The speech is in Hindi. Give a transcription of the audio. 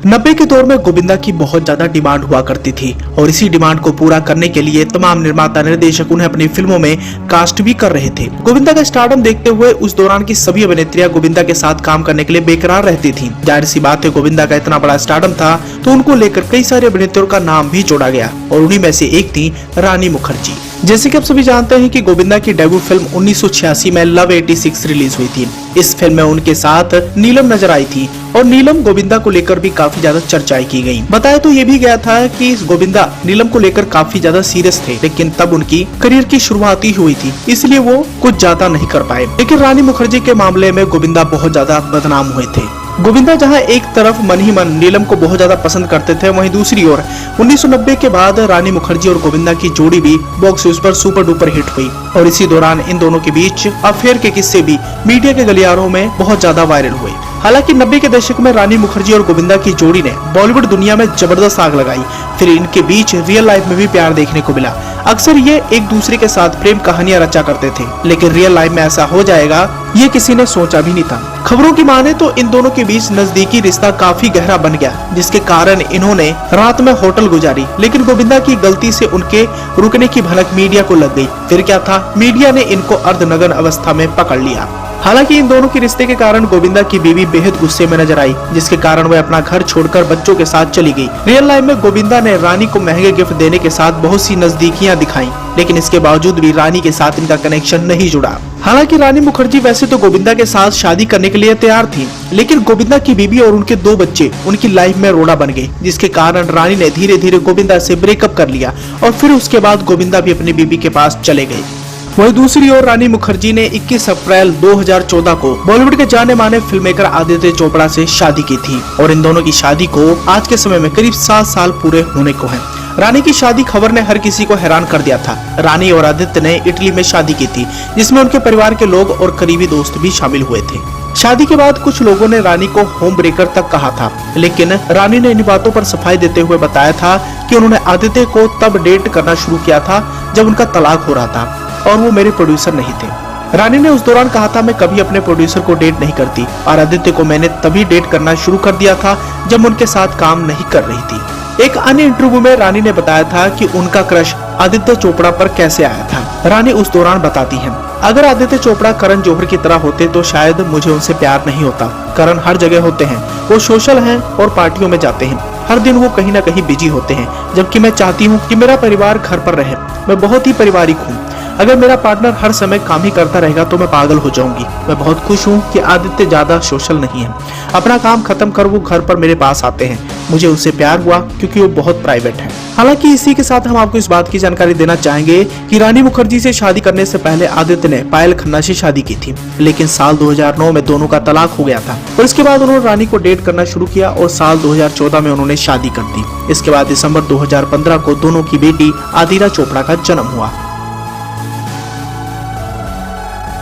90 के दौर में गोविंदा की बहुत ज्यादा डिमांड हुआ करती थी और इसी डिमांड को पूरा करने के लिए तमाम निर्माता निर्देशक उन्हें अपनी फिल्मों में कास्ट भी कर रहे थे। गोविंदा का स्टारडम देखते हुए उस दौरान की सभी अभिनेत्रियां गोविंदा के साथ काम करने के लिए बेकरार रहती थीं। जाहिर सी बात है, गोविंदा का इतना बड़ा स्टारडम था तो उनको लेकर कई सारे अभिनेत्रियों का नाम भी जोड़ा गया और उन्हीं में से एक थी रानी मुखर्जी। जैसे कि आप सभी जानते हैं कि गोविंदा की डेब्यू फिल्म 1986 में लव 86 रिलीज हुई थी। इस फिल्म में उनके साथ नीलम नजर आई थी और नीलम गोविंदा को लेकर भी काफी ज्यादा चर्चाएं की गई। बताया तो ये भी गया था कि गोविंदा नीलम को लेकर काफी ज्यादा सीरियस थे, लेकिन तब उनकी करियर की शुरुआत ही हुई थी, इसलिए वो कुछ ज्यादा नहीं कर पाए। लेकिन रानी मुखर्जी के मामले में गोविंदा बहुत ज्यादा बदनाम हुए थे। गोविंदा जहां एक तरफ मन ही मन नीलम को बहुत ज्यादा पसंद करते थे, वहीं दूसरी ओर 1990 के बाद रानी मुखर्जी और गोविंदा की जोड़ी भी बॉक्स ऑफिस पर सुपर डुपर हिट हुई और इसी दौरान इन दोनों के बीच अफेयर के किस्से भी मीडिया के गलियारों में बहुत ज्यादा वायरल हुए। हालांकि 90 के दशक में रानी मुखर्जी और गोविंदा की जोड़ी ने बॉलीवुड दुनिया में जबरदस्त आग लगाई। फिर इनके बीच रियल लाइफ में भी प्यार देखने को मिला। अक्सर ये एक दूसरे के साथ प्रेम कहानियां रचा करते थे, लेकिन रियल लाइफ में ऐसा हो जाएगा ये किसी ने सोचा भी नहीं था। खबरों की माने तो इन दोनों के बीच नजदीकी रिश्ता काफी गहरा बन गया, जिसके कारण इन्होंने रात में होटल गुजारी। लेकिन गोविंदा की गलती से उनके रुकने की भनक मीडिया को लग गई। फिर क्या था, मीडिया ने इनको अर्धनग्न अवस्था में पकड़ लिया। हालांकि इन दोनों के रिश्ते के कारण गोविंदा की बीवी बेहद गुस्से में नजर आई, जिसके कारण वह अपना घर छोड़कर बच्चों के साथ चली गई। रियल लाइफ में गोविंदा ने रानी को महंगे गिफ्ट देने के साथ बहुत सी नजदीकियां दिखाई, लेकिन इसके बावजूद भी रानी के साथ इनका कनेक्शन नहीं जुड़ा। हालांकि रानी मुखर्जी वैसे तो गोविंदा के साथ शादी करने के लिए तैयार थी, लेकिन गोविंदा की बीवी और उनके 2 बच्चे उनकी लाइफ में रोड़ा बन गए, जिसके कारण रानी ने धीरे धीरे गोविंदा से ब्रेकअप कर लिया और फिर उसके बाद गोविंदा भी अपनी बीवी के पास चले गए। वही दूसरी ओर रानी मुखर्जी ने 21 अप्रैल 2014 को बॉलीवुड के जाने माने फिल्म मेकर आदित्य चोपड़ा से शादी की थी और इन दोनों की शादी को आज के समय में करीब 7 साल पूरे होने को हैं। रानी की शादी खबर ने हर किसी को हैरान कर दिया था। रानी और आदित्य ने इटली में शादी की थी, जिसमें उनके परिवार के लोग और करीबी दोस्त भी शामिल हुए थे। शादी के बाद कुछ लोगों ने रानी को होम ब्रेकर तक कहा था, लेकिन रानी ने इन बातों पर सफाई देते हुए बताया था कि उन्होंने आदित्य को तब डेट करना शुरू किया था जब उनका तलाक हो रहा था और वो मेरे प्रोड्यूसर नहीं थे। रानी ने उस दौरान कहा था, मैं कभी अपने प्रोड्यूसर को डेट नहीं करती और आदित्य को मैंने तभी डेट करना शुरू कर दिया था जब उनके साथ काम नहीं कर रही थी। एक अन्य इंटरव्यू में रानी ने बताया था कि उनका क्रश आदित्य चोपड़ा पर कैसे आया था। रानी उस दौरान बताती हैं, अगर आदित्य चोपड़ा करण जौहर की तरह होते तो शायद मुझे उनसे प्यार नहीं होता। करण हर जगह होते हैं, वो सोशल हैं और पार्टियों में जाते हैं। हर दिन वो कहीं न कहीं बिजी होते हैं, जबकि मैं चाहती हूँ कि मेरा परिवार घर पर रहे। मैं बहुत ही पारिवारिक हूँ। अगर मेरा पार्टनर हर समय काम ही करता रहेगा तो मैं पागल हो जाऊंगी। मैं बहुत खुश हूँ कि आदित्य ज्यादा सोशल नहीं है। अपना काम खत्म कर वो घर पर मेरे पास आते हैं। मुझे उससे प्यार हुआ क्योंकि वो बहुत प्राइवेट है। हालांकि इसी के साथ हम आपको इस बात की जानकारी देना चाहेंगे कि रानी मुखर्जी से शादी करने से पहले आदित्य ने पायल खन्ना से शादी की थी, लेकिन साल 2009 में दोनों का तलाक हो गया था और इसके बाद उन्होंने रानी को डेट करना शुरू किया और साल 2014 में उन्होंने शादी कर दी। इसके बाद दिसंबर 2015 को दोनों की बेटी आदिरा चोपड़ा का जन्म हुआ।